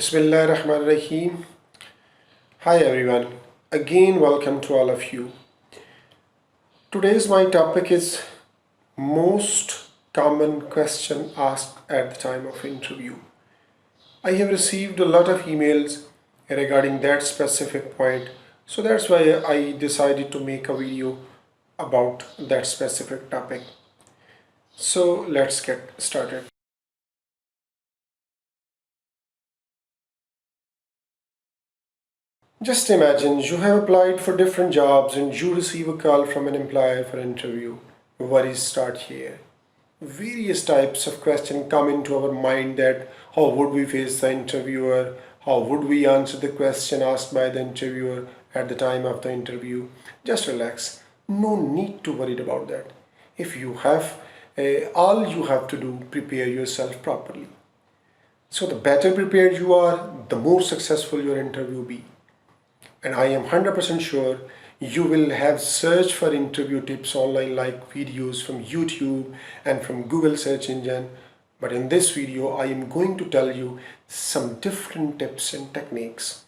Bismillahirrahmanirrahim. Hi everyone. Again, welcome to all of you. Today's my topic is most common question asked at the time of interview. I have received a lot of emails regarding that specific point, so that's why I decided to make a video about that specific topic. So let's get started. Just imagine you have applied for different jobs and you receive a call from an employer for interview. Worries start here. Various types of questions come into our mind that how would we face the interviewer, how would we answer the question asked by the interviewer at the time of the interview. Just relax. No need to worry about that. If you have all you have to do, prepare yourself properly. So the better prepared you are, the more successful your interview will be. And I am 100% sure you will have search for interview tips online like videos from YouTube and from Google search engine. But in this video, I am going to tell you some different tips and techniques.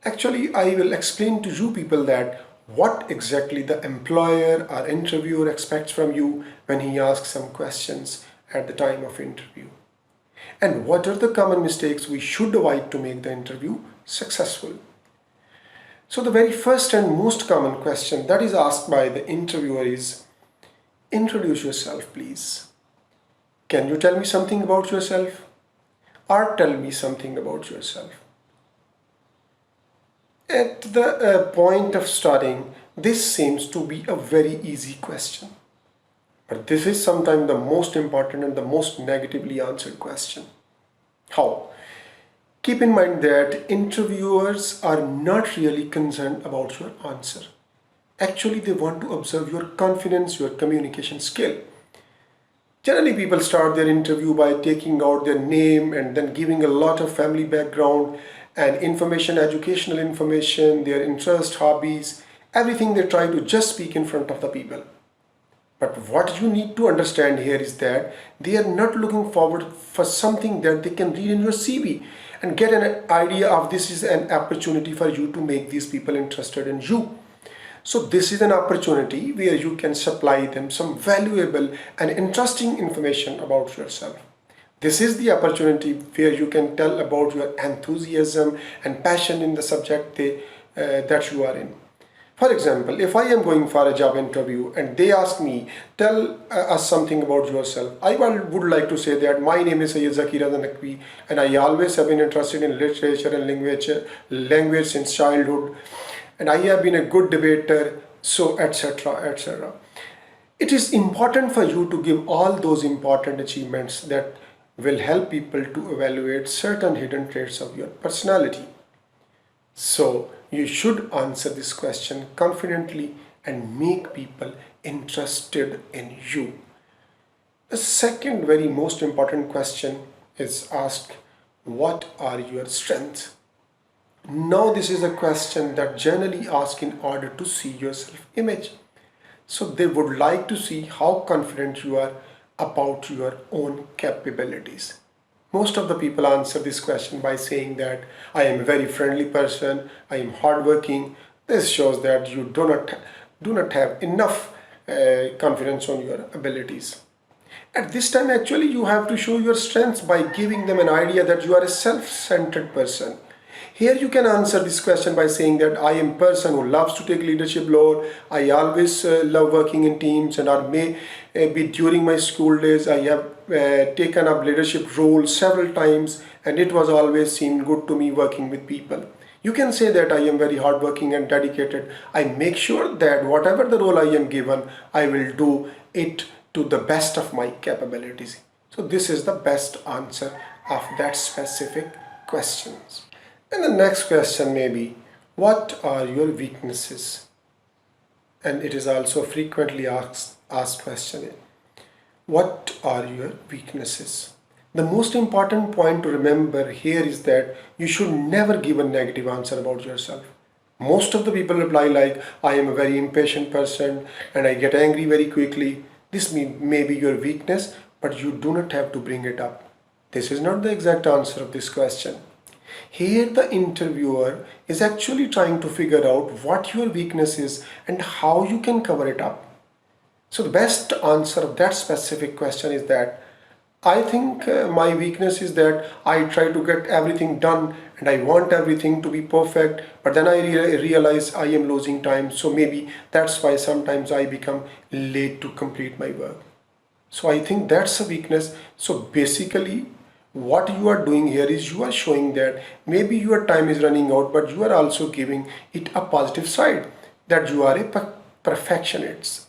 Actually, I will explain to you people that what exactly the employer or interviewer expects from you when he asks some questions at the time of interview. And what are the common mistakes we should avoid to make the interview successful. So the very first and most common question that is asked by the interviewer is, introduce yourself please. Can you tell me something about yourself? Or tell me something about yourself. At the point of starting, this seems to be a very easy question. But this is sometimes the most important and the most negatively answered question. How? Keep in mind that interviewers are not really concerned about your answer. Actually, they want to observe your confidence, your communication skill. Generally, people start their interview by taking out their name and then giving a lot of family background and information, educational information, their interest, hobbies, everything they try to just speak in front of the people. But what you need to understand here is that they are not looking forward for something that they can read in your CV and get an idea of this is an opportunity for you to make these people interested in you. So this is an opportunity where you can supply them some valuable and interesting information about yourself. This is the opportunity where you can tell about your enthusiasm and passion in the subject that you are in. For example, if I am going for a job interview and they ask me, tell us something about yourself, I would like to say that my name is Sayyid Zakir Nakvi and I always have been interested in literature and language since childhood, and I have been a good debater, so etc. etc. It is important for you to give all those important achievements that will help people to evaluate certain hidden traits of your personality. So you should answer this question confidently and make people interested in you. The second very most important question is asked, what are your strengths? Now this is a question that generally asked in order to see your self-image. So they would like to see how confident you are about your own capabilities. Most of the people answer this question by saying that I am a very friendly person, I am hardworking. This shows that you do not have enough confidence on your abilities. At this time, actually, you have to show your strengths by giving them an idea that you are a self-centered person. Here you can answer this question by saying that I am a person who loves to take leadership role. I always love working in teams, and or may be during my school days I have taken up leadership role several times, and it was always seemed good to me working with people. You can say that I am very hardworking and dedicated. I make sure that whatever the role I am given, I will do it to the best of my capabilities. So this is the best answer of that specific questions. And the next question may be, what are your weaknesses? And it is also a frequently asked question. What are your weaknesses? The most important point to remember here is that you should never give a negative answer about yourself. Most of the people reply like, I am a very impatient person and I get angry very quickly. This may be your weakness, but you do not have to bring it up. This is not the exact answer of this question. Here, the interviewer is actually trying to figure out what your weakness is and how you can cover it up. So, the best answer of that specific question is that I think my weakness is that I try to get everything done and I want everything to be perfect, but then I realize I am losing time. So, maybe that's why sometimes I become late to complete my work. So I think that's a weakness. So basically, what you are doing here is you are showing that maybe your time is running out, but you are also giving it a positive side, that you are a perfectionist.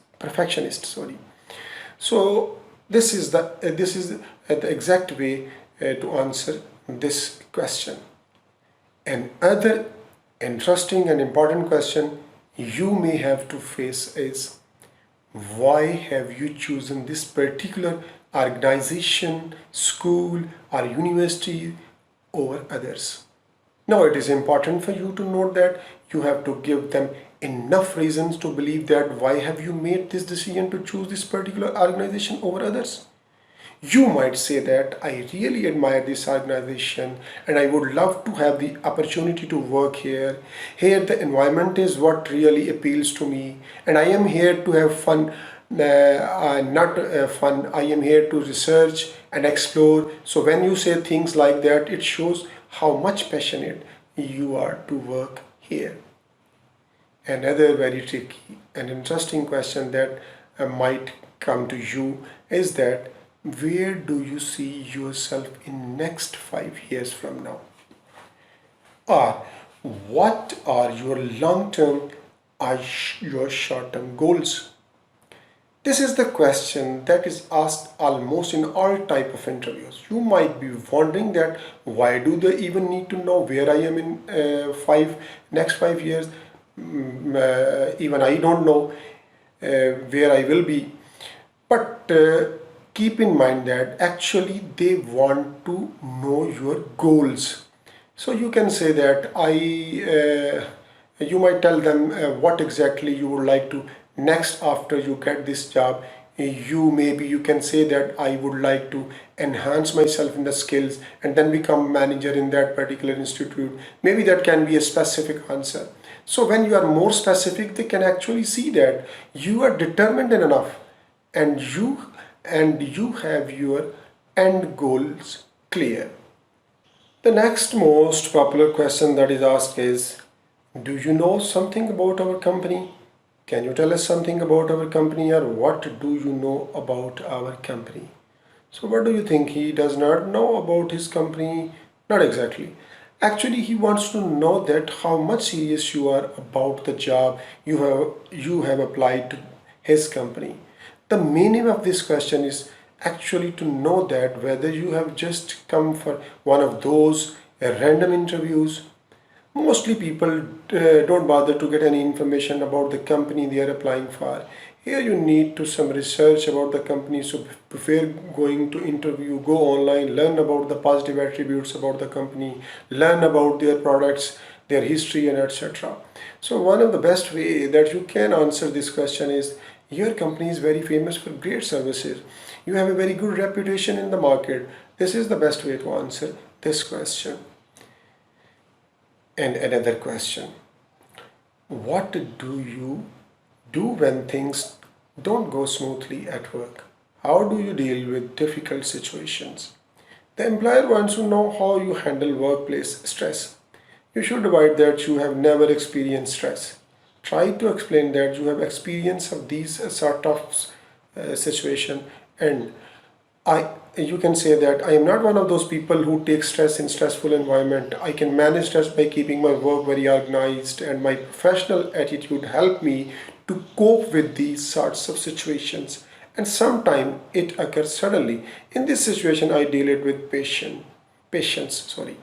Sorry. So this is the exact way to answer this question. Another interesting and important question you may have to face is, why have you chosen this particular organization, school, or university over others? Now, it is important for you to note that you have to give them enough reasons to believe that why have you made this decision to choose this particular organization over others. You might say that I really admire this organization and I would love to have the opportunity to work here. Here, the environment is what really appeals to me, and I am here to have fun. Not fun, I am here to research and explore. So, when you say things like that, it shows how much passionate you are to work here. Another very tricky and interesting question that might come to you is that, where do you see yourself in next 5 years from now? Or what are your long-term or your short-term goals? This is the question that is asked almost in all type of interviews. You might be wondering that why do they even need to know where I am in next 5 years? Even I don't know where I will be. But keep in mind that actually they want to know your goals. So you can say that you might tell them what exactly you would like to next after you get this job. You can say that I would like to enhance myself in the skills and then become manager in that particular institute. Maybe that can be a specific answer. So when you are more specific, they can actually see that you are determined enough, and you have your end goals clear. The next most popular question that is asked is, do you know something about our company? Can you tell us something about our company, or what do you know about our company? So what do you think? He does not know about his company? Not exactly. Actually, he wants to know that how much serious you are about the job you have applied to his company. The meaning of this question is actually to know that whether you have just come for one of those random interviews. Mostly people don't bother to get any information about the company they are applying for. Here you need to some research about the company. So before going to interview, go online, learn about the positive attributes about the company, learn about their products, their history, and etc. So one of the best way that you can answer this question is, your company is very famous for great services. You have a very good reputation in the market. This is the best way to answer this question. And another question, what do you do when things don't go smoothly at work? How do you deal with difficult situations? The employer wants to know how you handle workplace stress. You should divide that you have never experienced stress. Try to explain that you have experience of these sort of situation, and you can say that I am not one of those people who take stress in stressful environment. I can manage stress by keeping my work very organized, and my professional attitude help me to cope with these sorts of situations. And sometimes it occurs suddenly. In this situation, I deal it with patience. Sorry.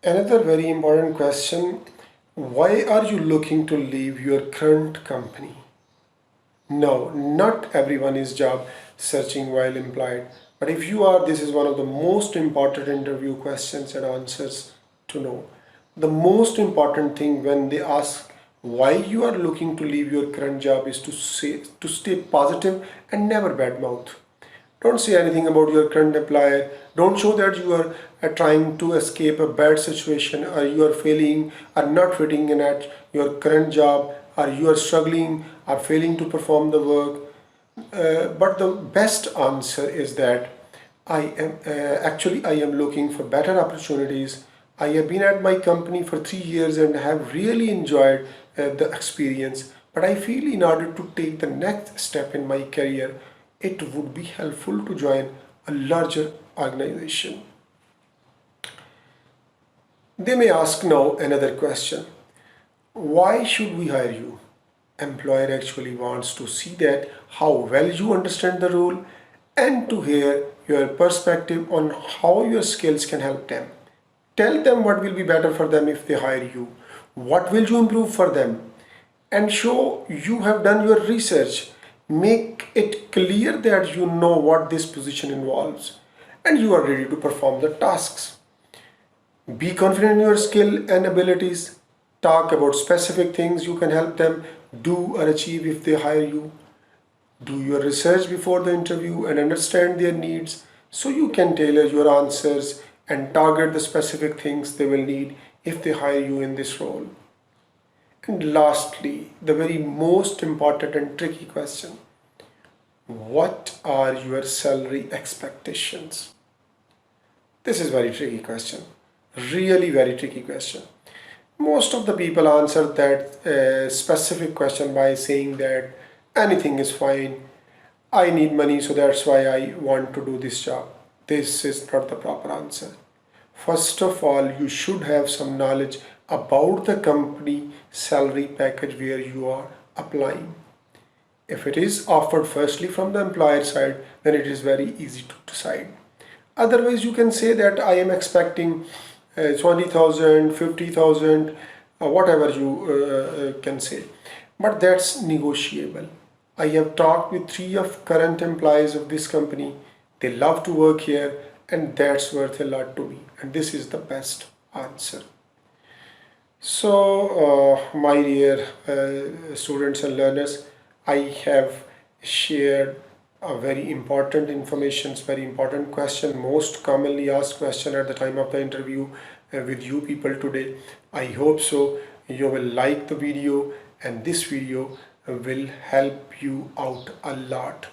Another very important question: why are you looking to leave your current company? No, not everyone is job searching while employed. But if you are, this is one of the most important interview questions and answers to know. The most important thing when they ask why you are looking to leave your current job is to stay positive and never badmouth. Don't say anything about your current employer. Don't show that you are trying to escape a bad situation, or you are failing or not fitting in at your current job, or you are struggling or failing to perform the work. But the best answer is that I am looking for better opportunities. I have been at my company for 3 years and have really enjoyed the experience. But I feel in order to take the next step in my career, it would be helpful to join a larger organization. They may ask now another question. Why should we hire you? Employer actually wants to see that how well you understand the role and to hear your perspective on how your skills can help them. Tell them what will be better for them if they hire you. What will you improve for them? And show you have done your research. Make it clear that you know what this position involves and you are ready to perform the tasks. Be confident in your skill and abilities. Talk about specific things you can help them do or achieve if they hire you. Do your research before the interview and understand their needs so you can tailor your answers and target the specific things they will need if they hire you in this role. And lastly, the very most important and tricky question. What are your salary expectations? This is very tricky question. Really very tricky question. Most of the people answer that specific question by saying that anything is fine. I need money, so that's why I want to do this job. This is not the proper answer. First of all, you should have some knowledge about the company salary package where you are applying. If it is offered firstly from the employer side, then it is very easy to decide. Otherwise, you can say that I am expecting 20,000, 50,000, whatever you can say. But that's negotiable. I have talked with 3 of current employees of this company. They love to work here and that's worth a lot to me. And this is the best answer. So, my dear students and learners, I have shared a very important information, very important question, most commonly asked question at the time of the interview with you people today. I hope so. You will like the video and this video will help you out a lot.